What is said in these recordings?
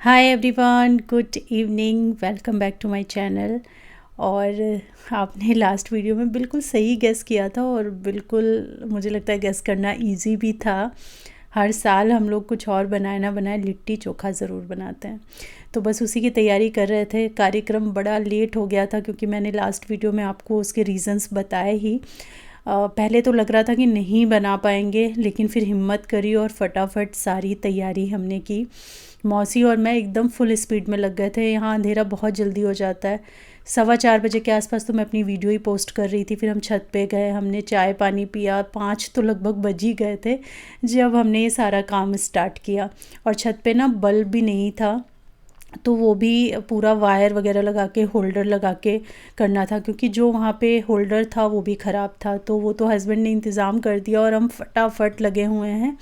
Hi everyone, good evening, welcome back to my channel. और आपने last video में बिल्कुल सही गेस किया था और बिल्कुल मुझे लगता है गेस करना इजी भी था। हर साल हम लोग कुछ और बनाए ना बनाए लिट्टी चोखा ज़रूर बनाते हैं। तो बस उसी की तैयारी कर रहे थे। कार्यक्रम बड़ा लेट हो गया था क्योंकि मैंने लास्ट वीडियो में आपको उसके रीज़न्स बताए ही। पहले तो लग रहा था कि नहीं बना पाएंगे, लेकिन फिर हिम्मत करी और फटाफट सारी तैयारी हमने की। मौसी और मैं एकदम फुल स्पीड में लग गए थे। यहाँ अंधेरा बहुत जल्दी हो जाता है। 4:15 बजे के आसपास तो मैं अपनी वीडियो ही पोस्ट कर रही थी। फिर हम छत पे गए, हमने चाय पानी पिया, 5 तो लगभग बज ही गए थे जब हमने ये सारा काम स्टार्ट किया। और छत पे ना बल्ब भी नहीं था, तो वो भी पूरा वायर वगैरह लगा के, होल्डर लगा के करना था, क्योंकि जो वहाँ पे होल्डर था वो भी ख़राब था। तो वो तो हस्बैंड ने इंतज़ाम कर दिया और हम फटाफट लगे हुए हैं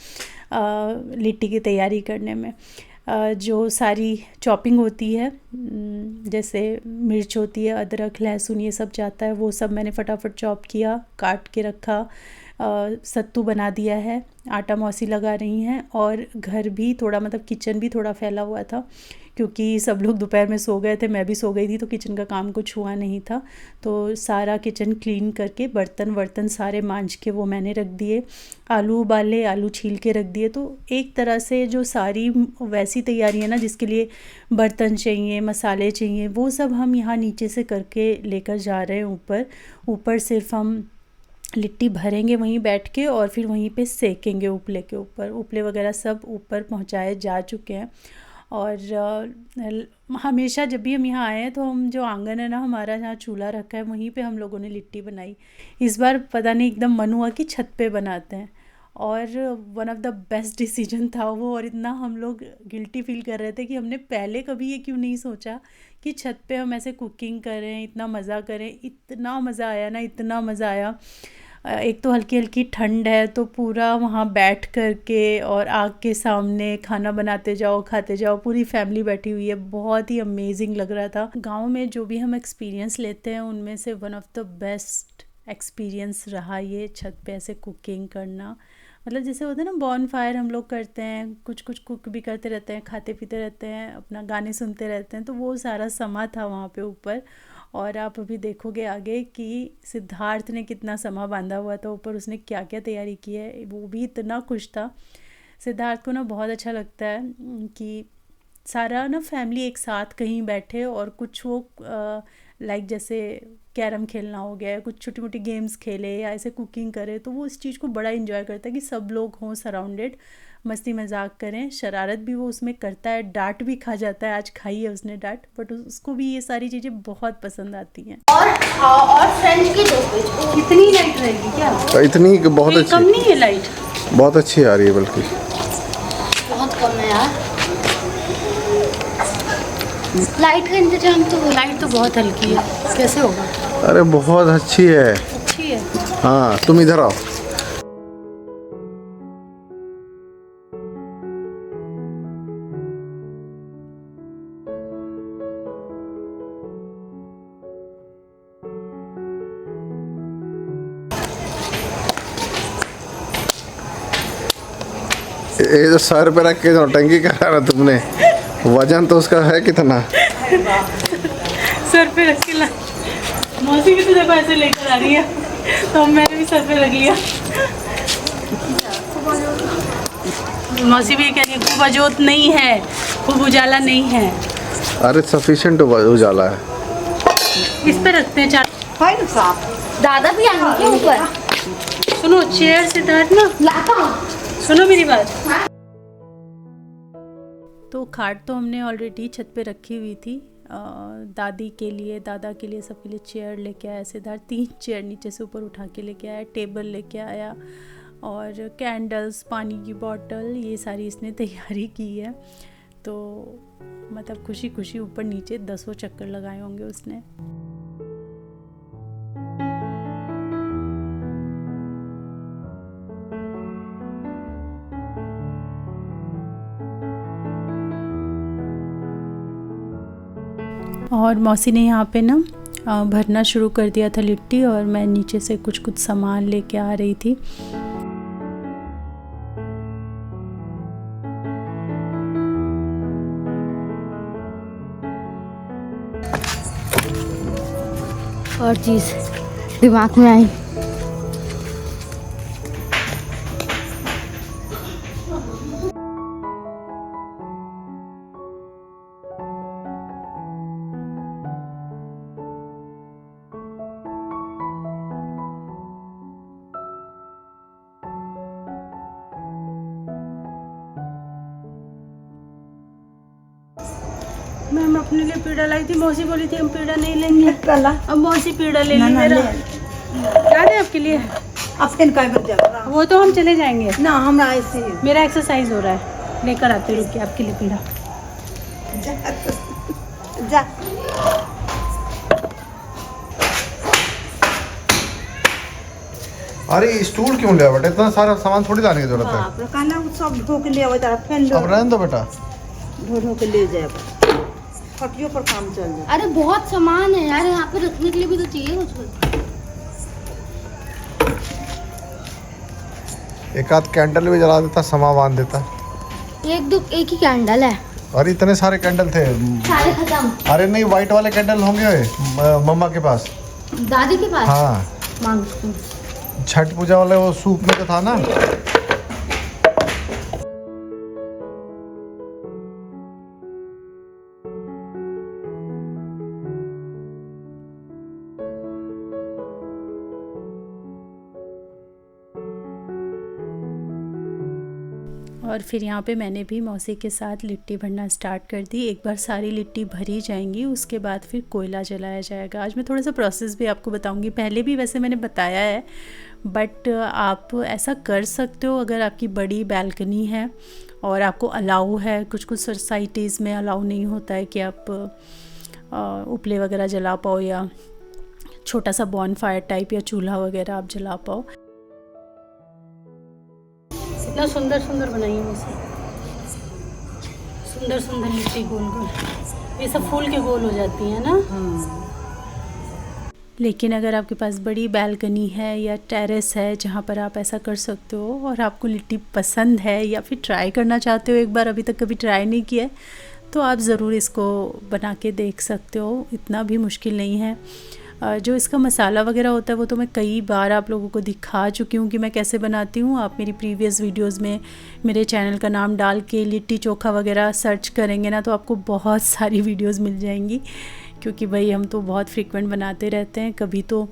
लिट्टी की तैयारी करने में। जो सारी चॉपिंग होती है, जैसे मिर्च होती है, अदरक लहसुन ये सब जाता है, वो सब मैंने फटाफट चॉप किया, काट के रखा। सत्तू बना दिया है, आटा मौसी लगा रही हैं। और घर भी थोड़ा, मतलब किचन भी थोड़ा फैला हुआ था क्योंकि सब लोग दोपहर में सो गए थे, मैं भी सो गई थी, तो किचन का काम कुछ हुआ नहीं था। तो सारा किचन क्लीन करके बर्तन वर्तन सारे मांज के वो मैंने रख दिए। आलू उबाले, आलू छील के रख दिए। तो एक तरह से जो सारी वैसी तैयारी है ना जिसके लिए बर्तन चाहिए, मसाले चाहिए, वो सब हम यहाँ नीचे से करके लेकर जा रहे हैं ऊपर। ऊपर सिर्फ हम लिट्टी भरेंगे वहीं बैठ के और फिर वहीं पे सेकेंगे उपले के ऊपर। उपले वगैरह सब ऊपर पहुँचाए जा चुके हैं। और हमेशा जब भी हम यहाँ आए हैं तो हम, जो आंगन है ना हमारा, जहाँ चूल्हा रखा है, वहीं पे हम लोगों ने लिट्टी बनाई। इस बार पता नहीं एकदम मन हुआ कि छत पे बनाते हैं, और one of the best decision था वो। और इतना हम लोग गिल्टी फील कर रहे थे कि हमने पहले कभी ये क्यों नहीं सोचा कि छत पे हम ऐसे कुकिंग करें, इतना मज़ा करें। इतना मज़ा आया ना, इतना मज़ा आया। एक तो हल्की हल्की ठंड है, तो पूरा वहाँ बैठ कर के और आग के सामने खाना बनाते जाओ, खाते जाओ, पूरी फैमिली बैठी हुई है। बहुत ही अमेजिंग लग रहा था। गांव में जो भी हम एक्सपीरियंस लेते हैं उनमें से one of the best experience रहा ये छत पे ऐसे कुकिंग करना। मतलब जैसे होता है ना, बॉन फायर हम लोग करते हैं, कुछ कुछ कुक भी करते रहते हैं, खाते पीते रहते हैं, अपना गाने सुनते रहते हैं। तो वो सारा समा था वहाँ पे ऊपर। और आप अभी देखोगे आगे कि सिद्धार्थ ने कितना समा बांधा हुआ था ऊपर, उसने क्या क्या तैयारी की है, वो भी इतना खुश था। सिद्धार्थ को ना बहुत अच्छा लगता है कि सारा ना फैमिली एक साथ कहीं बैठे और कुछ वो लाइक जैसे कैरम खेलना हो गया, कुछ छोटी मोटी गेम्स खेले या ऐसे कुकिंग करे, तो वो इस चीज़ को बड़ा इन्जॉय करता है कि सब लोग हों सराउंडेड, मस्ती मजाक करें। शरारत भी वो उसमें करता है, डांट भी खा जाता है, आज खाई है उसने डांट, बट उसको भी ये सारी चीज़ें बहुत पसंद आती हैं। और फ्रेंच की टोस्ट कितनी लाइट रहेगी क्या? तो इतनी बहुत अच्छी, कम नहीं है लाइट? बहुत अच्छी आ रही है, बल्कि बहुत कम है यार लाइट का इंतजाम। तो लाइट तो बहुत हल्की है, कैसे होगा? अरे बहुत अच्छी है। अच्छी है। हाँ, तुम इधर आओ। ये जो सर पे रख के नौटंकी करा ना तुमने, वजन तो उसका है कितना? सर पे रख के ला। मौसी भी तो देखो ऐसे लेकर आ रही है, तो मैंने भी सर पे रख लिया। मौसी भी कह रही है खूब अजोत नहीं है, खूब उजाला नहीं है। अरे सफिशिएंट उजाला है। इस पे रखते हैं चार। दादा भी आएंगे क्या ऊपर? सुनो, चेयर से बैठ ना, सुनो मेरी बात। तो खाट तो हमने ऑलरेडी छत पे रखी हुई थी। दादी के लिए, दादा के लिए, सबके लिए चेयर लेके आया सिद्धार्थ। 3 चेयर नीचे से ऊपर उठा के लेके आया, टेबल लेके आया, और कैंडल्स, पानी की बॉटल, ये सारी इसने तैयारी की है। तो मतलब खुशी खुशी ऊपर नीचे 10 चक्कर लगाए होंगे उसने। और मौसी ने यहाँ पे ना भरना शुरू कर दिया था लिट्टी, और मैं नीचे से कुछ कुछ सामान लेके आ रही थी। और चीज़ दिमाग में आई। मैम अपने लिए पेड़ा लाई थी, मौसी बोली थी हम पेड़ा नहीं लेंगे। अब मौसी पेड़ा ले ली मेरा। क्या दें आपके लिए? वो तो हम चले जाएंगे ना हम ऐसे मेरा एक्सरसाइज हो रहा है, लेकर आते रुक के आपके लिए पेड़ा। जा अरे स्टूल क्यों लिया बेटा? इतना सारा सामान थोड़ी लाने की जरूरत है। बाप रे, कहना सब धो के ले आवे तारा फेन लो, अब रहने दो बेटा। धो के ले जाए, खटियों पर काम चल जाए। अरे बहुत सामान है यार, यहाँ पे रखने के लिए भी तो चाहिए कुछ। एक आध कैंडल भी जला देता, समा बांध देता। एक ही कैंडल है, अरे इतने सारे कैंडल थे। सारे खत्म। अरे नहीं, व्हाइट वाले कैंडल होंगे मम्मा के पास। दादी के पास हाँ, मांगती हूँ। छठ पूजा वाले वो सूप में तो था ना। और फिर यहाँ पे मैंने भी मौसी के साथ लिट्टी भरना स्टार्ट कर दी। एक बार सारी लिट्टी भरी जाएंगी, उसके बाद फिर कोयला जलाया जाएगा। आज मैं थोड़ा सा प्रोसेस भी आपको बताऊंगी, पहले भी वैसे मैंने बताया है, बट आप ऐसा कर सकते हो अगर आपकी बड़ी बैल्कनी है और आपको अलाउ है। कुछ कुछ सोसाइटीज़ में अलाउ नहीं होता है कि आप उपले वगैरह जला पाओ या छोटा सा बॉन फायर टाइप या चूल्हा वगैरह आप जला पाओ। इतना सुंदर सुंदर बनाई है मुझसे, सुंदर सुंदर लिट्टी गोल गोल, ये सब फूल के गोल हो जाती है ना। लेकिन अगर आपके पास बड़ी बैल्कनी है या टेरेस है जहाँ पर आप ऐसा कर सकते हो और आपको लिट्टी पसंद है या फिर ट्राई करना चाहते हो, एक बार अभी तक कभी ट्राई नहीं किया है, तो आप ज़रूर इसको बना के देख सकते हो। इतना भी मुश्किल नहीं है। जो इसका मसाला वगैरह होता है वो तो मैं कई बार आप लोगों को दिखा चुकी हूँ कि मैं कैसे बनाती हूँ। आप मेरी प्रीवियस वीडियोस में मेरे चैनल का नाम डाल के लिट्टी चोखा वगैरह सर्च करेंगे ना, तो आपको बहुत सारी वीडियोस मिल जाएंगी, क्योंकि भाई हम तो बहुत फ्रीक्वेंट बनाते रहते हैं। कभी तो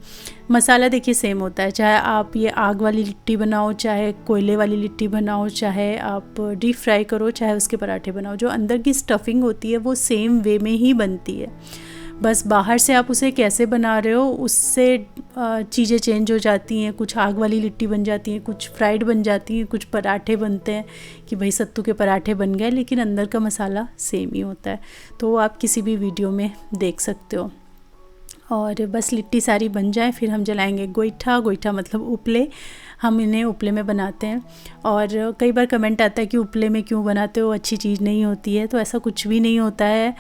मसाला देखिए सेम होता है, चाहे आप ये आग वाली लिट्टी बनाओ, चाहे कोयले वाली लिट्टी बनाओ, चाहे आप डीप फ्राई करो, चाहे उसके पराठे बनाओ, जो अंदर की स्टफिंग होती है वो सेम वे में ही बनती है। बस बाहर से आप उसे कैसे बना रहे हो उससे चीज़ें चेंज हो जाती हैं। कुछ आग वाली लिट्टी बन जाती हैं, कुछ फ्राइड बन जाती हैं, कुछ पराठे बनते हैं कि भाई सत्तू के पराठे बन गए, लेकिन अंदर का मसाला सेम ही होता है। तो वो आप किसी भी वीडियो में देख सकते हो। और बस लिट्टी सारी बन जाए फिर हम जलाएंगे गोईठा। गोईठा मतलब उपले, हम इन्हें उपले में बनाते हैं। और कई बार कमेंट आता है कि उपले में क्यों बनाते हो, अच्छी चीज़ नहीं होती है। तो ऐसा कुछ भी नहीं होता है।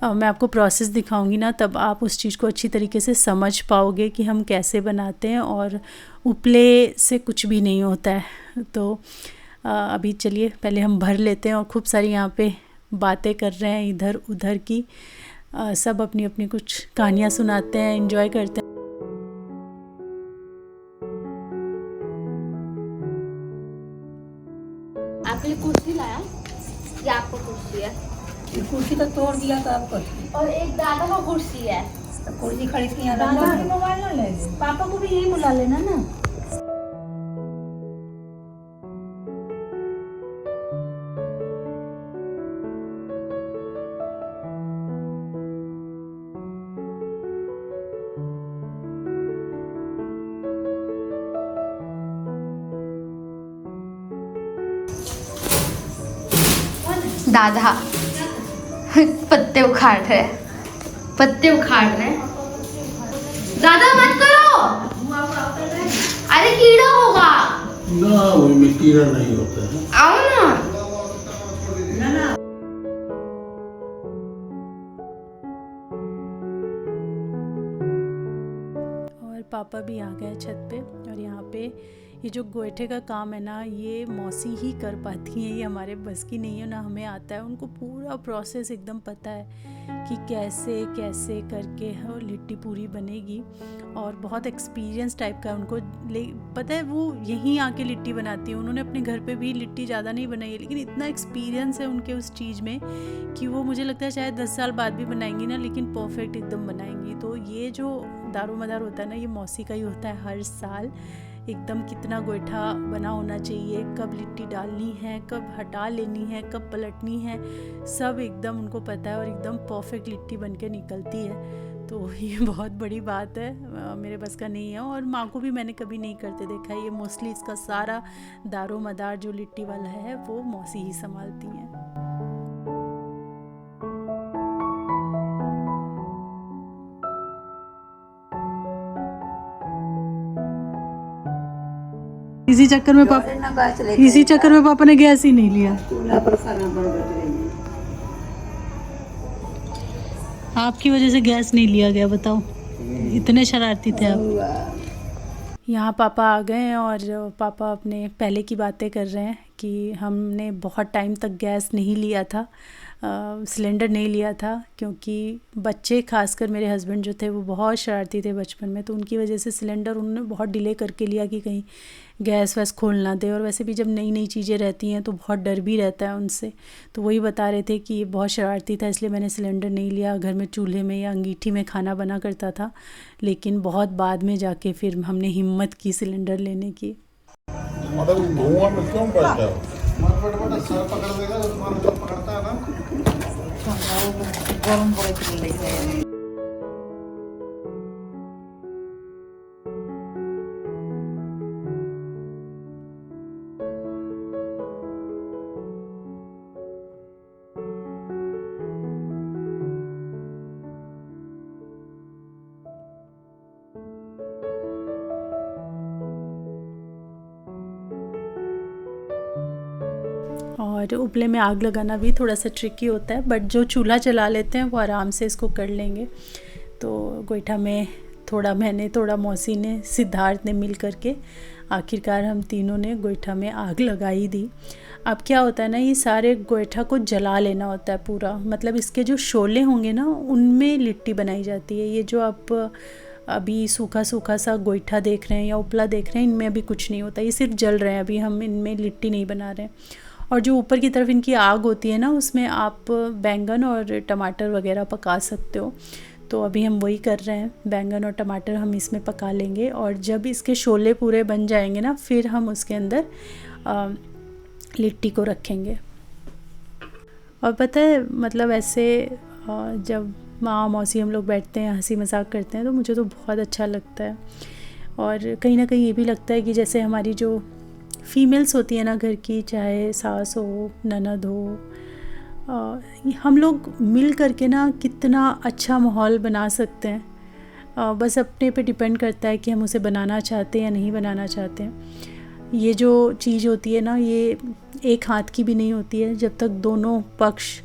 मैं आपको प्रोसेस दिखाऊंगी ना, तब आप उस चीज़ को अच्छी तरीके से समझ पाओगे कि हम कैसे बनाते हैं। और उपले से कुछ भी नहीं होता है। तो अभी चलिए पहले हम भर लेते हैं। और खूब सारी यहाँ पे बातें कर रहे हैं इधर उधर की, सब अपनी अपनी कुछ कहानियाँ सुनाते हैं, एंजॉय करते हैं। आपके लिए कुर्सी लाया, ये आपका कुर्सी है। कुर्सी तो तोड़ दिया तो आपको, और एक दादा का कुर्सी है। तो कुर्सी खरीद के यहाँ दादा रख के दो। मोबाइल ना ले, पापा को भी यही बुला लेना ना। दादा पत्ते उखाड़ रहे, पत्ते उखाड़ रहे। दादा मत करो, अरे कीड़ा होगा। ना वो में कीड़ा नहीं होता है। आओ ना। और पापा भी आ गए छत पे। और यहाँ पे ये जो गोईठे का काम है ना, ये मौसी ही कर पाती हैं, ये हमारे बस की नहीं है ना, हमें आता है। उनको पूरा प्रोसेस एकदम पता है कि कैसे कैसे करके लिट्टी पूरी बनेगी, और बहुत एक्सपीरियंस टाइप का उनको पता है। वो यहीं आके लिट्टी बनाती है, उन्होंने अपने घर पे भी लिट्टी ज़्यादा नहीं बनाई है, लेकिन इतना एक्सपीरियंस है उनके उस चीज़ में कि वो मुझे लगता है शायद 10 साल बाद भी बनाएंगी ना, लेकिन परफेक्ट एकदम बनाएंगी। तो ये जो दारोमदार होता है ना, ये मौसी का ही होता है हर साल। एकदम कितना गोईठा बना होना चाहिए, कब लिट्टी डालनी है, कब हटा लेनी है, कब पलटनी है, सब एकदम उनको पता है, और एकदम परफेक्ट लिट्टी बन के निकलती है। तो ये बहुत बड़ी बात है, मेरे बस का नहीं है। और माँ को भी मैंने कभी नहीं करते देखा है। ये मोस्टली इसका सारा दारोमदार जो लिट्टी वाला है वो मौसी ही संभालती हैं। इसी चक्कर में पापा ने गैस ही नहीं लिया। आपकी वजह से गैस नहीं लिया गया, बताओ, इतने शरारती थे आप। यहाँ पापा आ गए हैं और पापा अपने पहले की बातें कर रहे हैं कि हमने बहुत टाइम तक गैस नहीं लिया था, सिलेंडर नहीं लिया था, क्योंकि बच्चे, खासकर मेरे हस्बैंड जो थे वो बहुत शरारती थे बचपन में, तो उनकी वजह से सिलेंडर उन्होंने बहुत डिले करके लिया कि कहीं गैस वैस खोल ना दे। और वैसे भी जब नई नई चीज़ें रहती हैं तो बहुत डर भी रहता है उनसे, तो वही बता रहे थे कि ये बहुत शरारती था, इसलिए मैंने सिलेंडर नहीं लिया। घर में चूल्हे में या अंगीठी में खाना बना करता था, लेकिन बहुत बाद में जाके फिर हमने हिम्मत की सिलेंडर लेने की। मतलब धुआं में क्यों पड़ता है? सर पकड़ देगा, जो पकड़ता है ना। गरम पड़े। और उपले में आग लगाना भी थोड़ा सा ट्रिकी होता है, बट जो चूल्हा चला लेते हैं वो आराम से इसको कर लेंगे। तो गोईठा में थोड़ा मैंने, थोड़ा मौसी ने, सिद्धार्थ ने मिल करके आखिरकार हम तीनों ने गोईठा में आग लगाई दी। अब क्या होता है ना, ये सारे गोईठा को जला लेना होता है पूरा, मतलब इसके जो शोले होंगे ना उनमें लिट्टी बनाई जाती है। ये जो आप अभी सूखा सूखा सा गोईठा देख रहे हैं या उपला देख रहे हैं, इनमें अभी कुछ नहीं होता, ये सिर्फ जल रहे हैं, अभी हम इनमें लिट्टी नहीं बना रहे हैं। और जो ऊपर की तरफ इनकी आग होती है ना, उसमें आप बैंगन और टमाटर वगैरह पका सकते हो। तो अभी हम वही कर रहे हैं, बैंगन और टमाटर हम इसमें पका लेंगे, और जब इसके शोले पूरे बन जाएंगे ना, फिर हम उसके अंदर लिट्टी को रखेंगे। और पता है, मतलब ऐसे जब माँ मौसी हम लोग बैठते हैं, हंसी मजाक करते हैं, तो मुझे तो बहुत अच्छा लगता है। और कहीं ना कहीं ये भी लगता है कि जैसे हमारी जो फीमेल्स होती है ना घर की, चाहे सास हो, ननद हो, हम लोग मिल करके ना कितना अच्छा माहौल बना सकते हैं। बस अपने पे डिपेंड करता है कि हम उसे बनाना चाहते हैं या नहीं बनाना चाहते हैं। ये जो चीज़ होती है ना, ये एक हाथ की भी नहीं होती है। जब तक दोनों पक्ष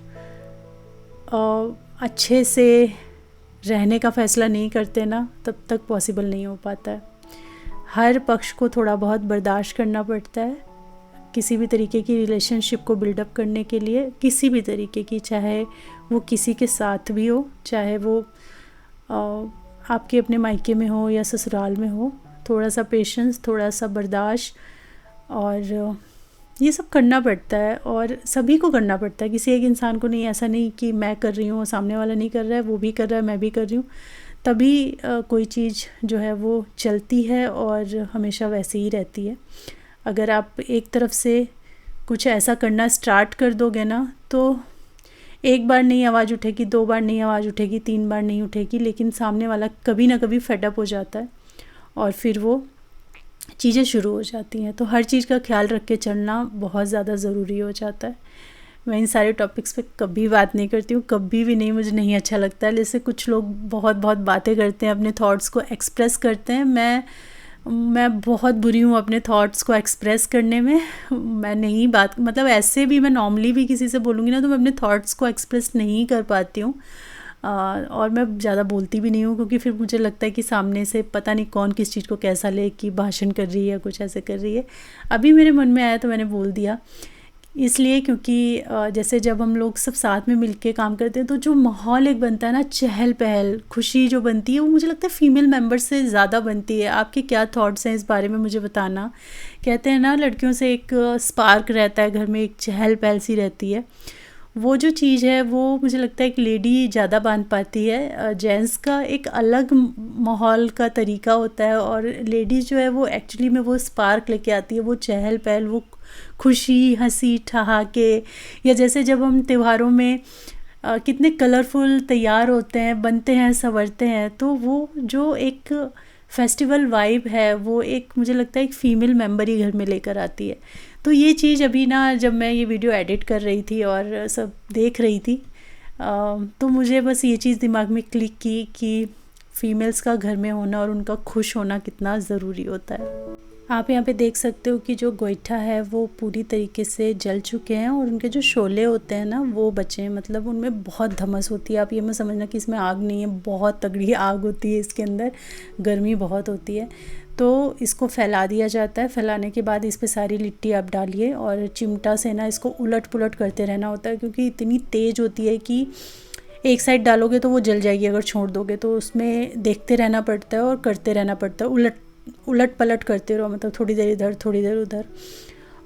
अच्छे से रहने का फ़ैसला नहीं करते ना, तब तक पॉसिबल नहीं हो पाता है। हर पक्ष को थोड़ा बहुत बर्दाश्त करना पड़ता है किसी भी तरीके की रिलेशनशिप को बिल्डअप करने के लिए, किसी भी तरीके की, चाहे वो किसी के साथ भी हो, चाहे वो आपके अपने मायके में हो या ससुराल में हो। थोड़ा सा पेशेंस, थोड़ा सा बर्दाश्त, और ये सब करना पड़ता है, और सभी को करना पड़ता है। किसी एक इंसान को नहीं, ऐसा नहीं कि मैं कर रही हूँ, सामने वाला नहीं कर रहा है, वो भी कर रहा है, मैं भी कर रही हूँ, तभी कोई चीज़ जो है वो चलती है और हमेशा वैसे ही रहती है। अगर आप एक तरफ से कुछ ऐसा करना स्टार्ट कर दोगे ना, तो एक बार नहीं आवाज़ उठेगी, 2 बार नहीं आवाज़ उठेगी, 3 बार नहीं उठेगी, लेकिन सामने वाला कभी ना कभी फेडअप हो जाता है और फिर वो चीज़ें शुरू हो जाती हैं। तो हर चीज़ का ख्याल रख के चलना बहुत ज़्यादा ज़रूरी हो जाता है। मैं इन सारे टॉपिक्स पे कभी बात नहीं करती हूँ, कभी भी नहीं, मुझे नहीं अच्छा लगता है। जैसे कुछ लोग बहुत बातें करते हैं, अपने थॉट्स को एक्सप्रेस करते हैं। मैं बहुत बुरी हूँ अपने थॉट्स को एक्सप्रेस करने में। मैं नहीं बात, मतलब ऐसे भी मैं नॉर्मली भी किसी से बोलूँगी ना, तो मैं अपने थॉट्स को एक्सप्रेस नहीं कर पाती हूँ। और मैं ज़्यादा बोलती भी नहीं हूँ, क्योंकि फिर मुझे लगता है कि सामने से पता नहीं कौन किस चीज़ को कैसा ले, कि भाषण कर रही है, कुछ ऐसे कर रही है। अभी मेरे मन में आया तो मैंने बोल दिया, इसलिए क्योंकि जैसे जब हम लोग सब साथ में मिलके काम करते हैं तो जो माहौल एक बनता है ना, चहल पहल, खुशी जो बनती है, वो मुझे लगता है फ़ीमेल मेंबर से ज़्यादा बनती है। आपके क्या थॉट्स हैं इस बारे में मुझे बताना। कहते हैं ना, लड़कियों से एक स्पार्क रहता है घर में, एक चहल पहल सी रहती है। वो जो चीज़ है वो मुझे लगता है कि लेडी ज़्यादा बांध पाती है। जेंट्स का एक अलग माहौल का तरीका होता है, और लेडीज़ जो है वो एक्चुअली में वो स्पार्क लेके आती है, वो चहल पहल, वो खुशी, हंसी ठहाके। या जैसे जब हम त्योहारों में कितने कलरफुल तैयार होते हैं, बनते हैं, संवरते हैं, तो वो जो एक फेस्टिवल वाइब है, वो एक मुझे लगता है एक फ़ीमेल मेंबर ही घर में लेकर आती है। तो ये चीज़ अभी ना, जब मैं ये वीडियो एडिट कर रही थी और सब देख रही थी, तो मुझे बस ये चीज़ दिमाग में क्लिक की कि फ़ीमेल्स का घर में होना और उनका खुश होना कितना ज़रूरी होता है। आप यहाँ पे देख सकते हो कि जो गोईठा है वो पूरी तरीके से जल चुके हैं, और उनके जो शोले होते हैं ना वो बचे हैं। मतलब उनमें बहुत धमस होती है। आप ये मत समझना कि इसमें आग नहीं है, बहुत तगड़ी आग होती है इसके अंदर, गर्मी बहुत होती है। तो इसको फैला दिया जाता है। फैलाने के बाद इस पर सारी लिट्टी आप डालिए, और चिमटा से ना इसको उलट पुलट करते रहना होता है, क्योंकि इतनी तेज़ होती है कि एक साइड डालोगे तो वो जल जाएगी, अगर छोड़ दोगे तो। उसमें देखते रहना पड़ता है और करते रहना पड़ता है, उलट पलट करते रहो, मतलब थोड़ी देर इधर थोड़ी देर उधर।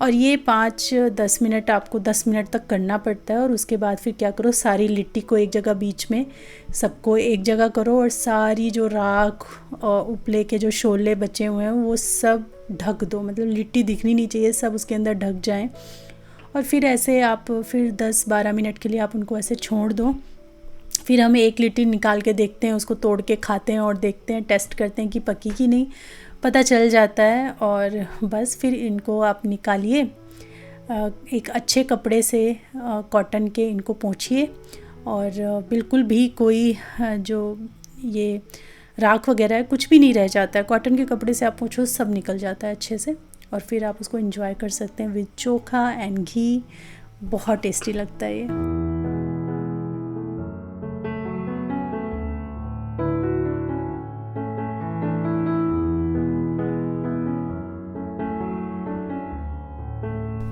और ये 5-10 मिनट आपको 10 मिनट तक करना पड़ता है। और उसके बाद फिर क्या करो, सारी लिट्टी को एक जगह, बीच में सबको एक जगह करो, और सारी जो राख और उपले के जो शोले बचे हुए हैं वो सब ढक दो। मतलब लिट्टी दिखनी नहीं चाहिए, सब उसके अंदर ढक जाएं। और फिर ऐसे आप फिर 10-12 मिनट के लिए आप उनको ऐसे छोड़ दो। फिर हम एक लिट्टी निकाल के देखते हैं, उसको तोड़ के खाते हैं और देखते हैं, टेस्ट करते हैं कि पकी कि नहीं, पता चल जाता है। और बस फिर इनको आप निकालिए, एक अच्छे कपड़े से कॉटन के इनको पोंछिए, और बिल्कुल भी कोई जो ये राख वगैरह है कुछ भी नहीं रह जाता है। कॉटन के कपड़े से आप पोंछो, सब निकल जाता है अच्छे से। और फिर आप उसको एंजॉय कर सकते हैं विद चोखा एंड घी। बहुत टेस्टी लगता है ये।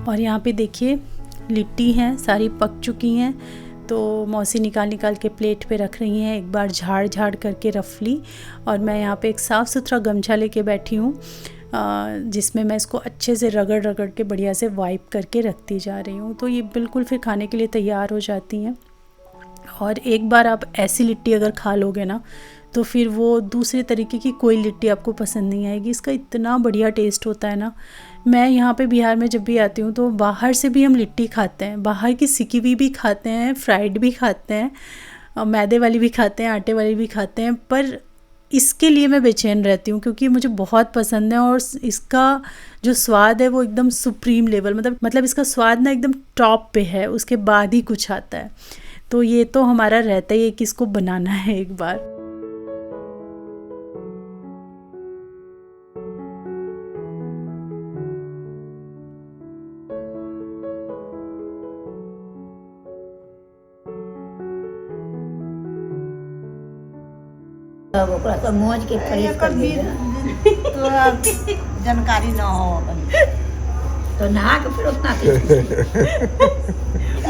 और यहाँ पे देखिए लिट्टी हैं, सारी पक चुकी हैं। तो मौसी निकाल के प्लेट पे रख रही हैं, एक बार झाड़ करके रफली। और मैं यहाँ पे एक साफ़ सुथरा गमछा लेके बैठी हूँ, जिसमें मैं इसको अच्छे से रगड़ के बढ़िया से वाइप करके रखती जा रही हूँ। तो ये बिल्कुल फिर खाने के लिए तैयार हो जाती हैं। और एक बार आप ऐसी लिट्टी अगर खा लोगे ना, तो फिर वो दूसरे तरीके की कोई लिट्टी आपको पसंद नहीं आएगी। इसका इतना बढ़िया टेस्ट होता है ना। मैं यहाँ पे बिहार में जब भी आती हूँ तो बाहर से भी हम लिट्टी खाते हैं, बाहर की सिकी हुई भी खाते हैं, फ्राइड भी खाते हैं, मैदे वाली भी खाते हैं, आटे वाली भी खाते हैं। पर इसके लिए मैं बेचैन रहती हूँ, क्योंकि मुझे बहुत पसंद है। और इसका जो स्वाद है वो एकदम सुप्रीम लेवल, मतलब इसका स्वाद ना एकदम टॉप पे है, उसके बाद ही कुछ आता है। तो ये तो हमारा रहता ही है कि इसको बनाना है एक बार। ओकरा सब मोज के फ्रेश कर दिया। तो जानकारी ना हो तो नहा के फिर उतना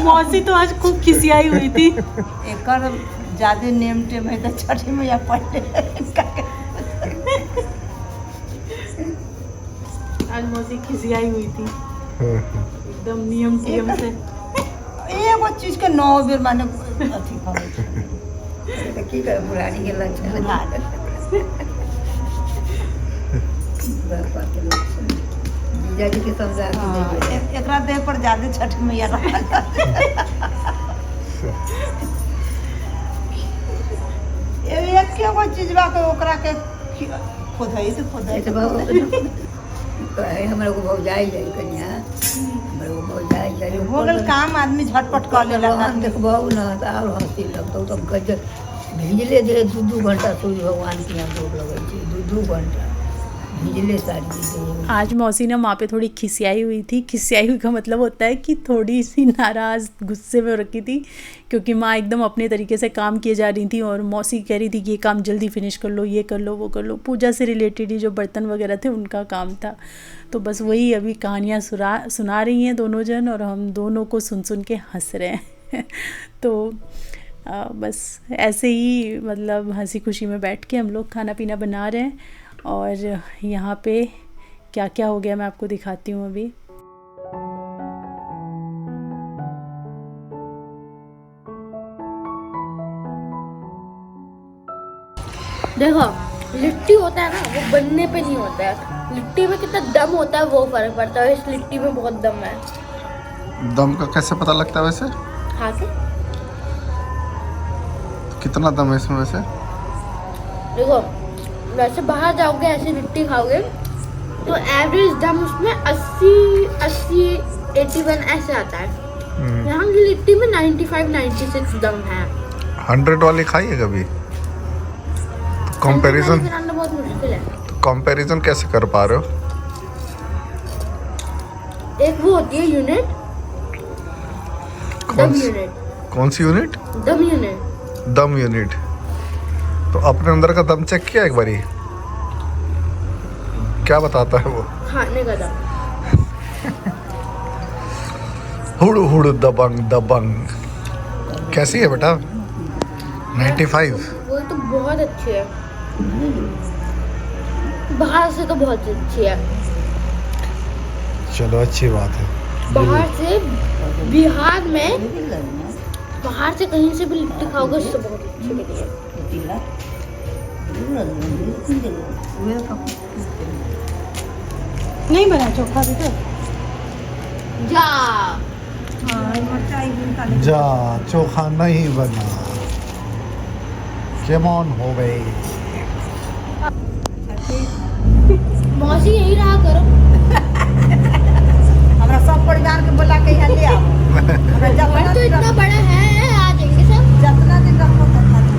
मौसी तो आज खूब खिसियाई हुई थी। एकर ज्यादा नेम टेम है तो छठी मैया पढ़े। आज मौसी खिसियाई हुई थी एकदम नियम टियम से। एगो चीज के 9 बेर माने अथी करे तो की करे, बुढ़ारी के लक्षण जीजा जी के समझा के एकरा देह पर ज्यादा छठ मैया एक एगो चीज बा के ओकरा के खोदाई हमारे को भौजाई जाई कन्या, हमारे को भौजाई जाई हो गल काम, आदमी झटपट कर लेला। देखबो ना तो और हंसी लगतो। तो गजब भिजले दे 2-2 घंटा सूर्य भगवान के यहाँ भोग लगे 2-2 घंटा भिजले सारी चीजें। आज मौसी ना माँ पे थोड़ी खिसियाई हुई थी। खिसियाई हुई का मतलब होता है कि थोड़ी सी नाराज़, गुस्से में रखी थी, क्योंकि माँ एकदम अपने तरीके से काम किए जा रही थी और मौसी कह रही थी कि ये काम जल्दी फिनिश कर लो, ये कर लो, वो कर लो। पूजा से रिलेटेड ही जो बर्तन वगैरह थे उनका काम था। तो बस वही अभी कहानियाँ सुना रही हैं दोनों जन, और हम दोनों को सुन सुन के हंस रहे हैं। तो बस ऐसे ही मतलब हंसी खुशी में बैठ के हम लोग खाना पीना बना रहे हैं। और यहाँ पे क्या क्या हो गया मैं आपको दिखाती हूँ अभी। देखो, लिट्टी होता है ना, वो बनने पे नहीं होता है। लिट्टी में कितना दम होता है वो फर्क पड़ता है। इस लिट्टी में बहुत दम है। दम का कैसे पता लगता है वैसे? खा के कितना दम है इसमें वैसे? देखो, वैसे बाहर जाओगे ऐसी लिट्टी खाओगे तो एवरेज दम उसमें 80, 81 ऐसे आता है। यहाँ की लिट्टी में 95, 96 दम है। 100 वाली खाई है कभी? कंपैरिजन बनाना बहुत मुश्किल है। तो कंपैरिजन कैसे कर पा रहे हो? एक वो होती है यूनिट, कौन दम सी? यूनिट, कौन सी यूनिट? दम यूनिट। दम यूनिट। तो अपने अंदर का दम चेक किया एक बारी? क्या बताता है वो? खाने का दम। हुड़ हुड़ दबंग दबंग। कैसी है बेटा? 95। वो तो बहुत अच्छी है, बाहर से तो बहुत अच्छी है। चलो अच्छी बात है। बाहर से बिहार में, बाहर से कहीं से भी लिट्टी खाओगे उससे बहुत अच्छी लगी है। नहीं बना चोखा भी तो जा जा चोखा नहीं बना। केमन हो गई? मौसी यही रहा करो। हमारा सब परिवार के बोला के यहाँ ले आओ। हमारा घर तो इतना बड़ा है, आ जाएंगे सब। जितना दिन रखो उतना दिन।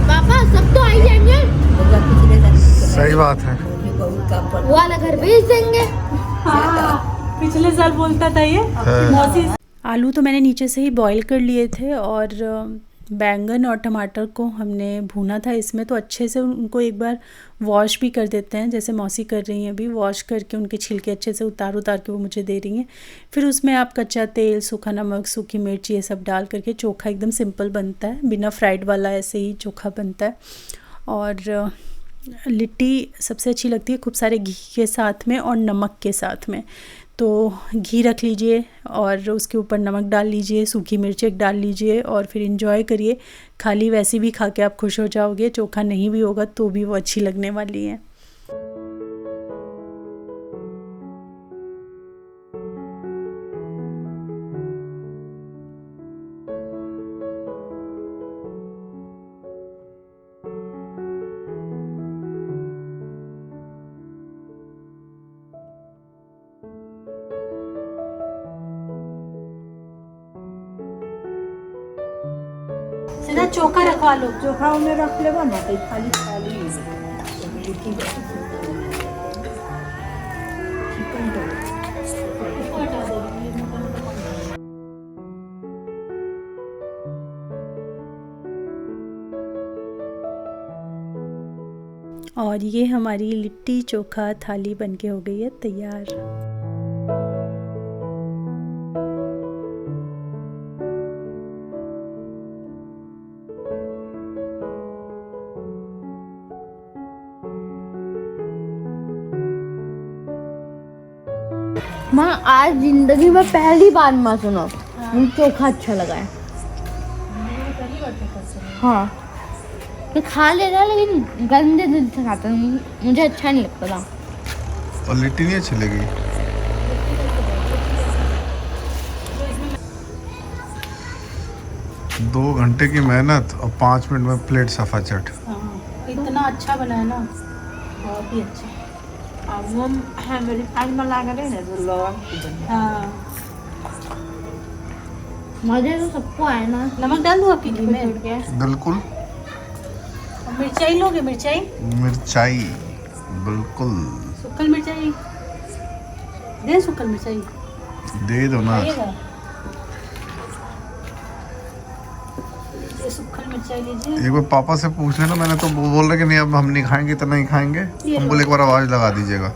पापा सब तो आ ही जाएंगे। पिछले दिन सही बात है। वो वाला घर भेज देंगे। पिछले साल बोलता था ये मौसी। आलू तो मैंने नीचे से ही बॉईल कर लिए थे, और बैंगन और टमाटर को हमने भूना था इसमें। तो अच्छे से उनको एक बार वॉश भी कर देते हैं, जैसे मौसी कर रही हैं अभी। वॉश करके उनके छिलके अच्छे से उतार के वो मुझे दे रही हैं। फिर उसमें आप कच्चा तेल, सूखा नमक, सूखी मिर्च, ये सब डाल करके चोखा एकदम सिंपल बनता है, बिना फ्राइड वाला ऐसे ही चोखा बनता है। और लिट्टी सबसे अच्छी लगती है खूब सारे घी के साथ में और नमक के साथ में। तो घी रख लीजिए और उसके ऊपर नमक डाल लीजिए, सूखी मिर्च एक डाल लीजिए, और फिर एंजॉय करिए। खाली वैसे भी खा के आप खुश हो जाओगे। चोखा नहीं भी होगा तो भी वो अच्छी लगने वाली है। सीधा चोखा रखवा लो। चोखा में रख ले ना तो खाली खाली और ये हमारी लिट्टी चोखा थाली बनके हो गई है तैयार। माँ आज जिंदगी में पहली बार माँ सुनो मुझे चोखा अच्छा लगा है। हाँ, मैं खा ले रहा लेकिन गंदे दिल से खाता हूँ, मुझे अच्छा नहीं लगता था। और लिट्टी नहीं अच्छी लगी? दो घंटे की मेहनत और 5 मिनट में प्लेट सफा चट। हाँ, इतना अच्छा बना है ना, बहुत ही अच्छा। हाँ, मजे तो सबको आए ना। नमक डाल दूँ आपकी घी में? बिल्कुल। मिर्चाई लोगे? मिर्चाई मिर्चाई बिल्कुल सुक्कल मिर्चाई दे, सुक्कल मिर्चाई दे दो ना। खाइएगा? ये सुक्कल मिर्चाई लीजिए। एक बार पापा से पूछ लेना, मैंने तो वो बोल रहे कि नहीं अब हम नहीं खाएंगे तो नहीं खाएंगे। हम बोले एक बार आवाज लगा दीजिएगा।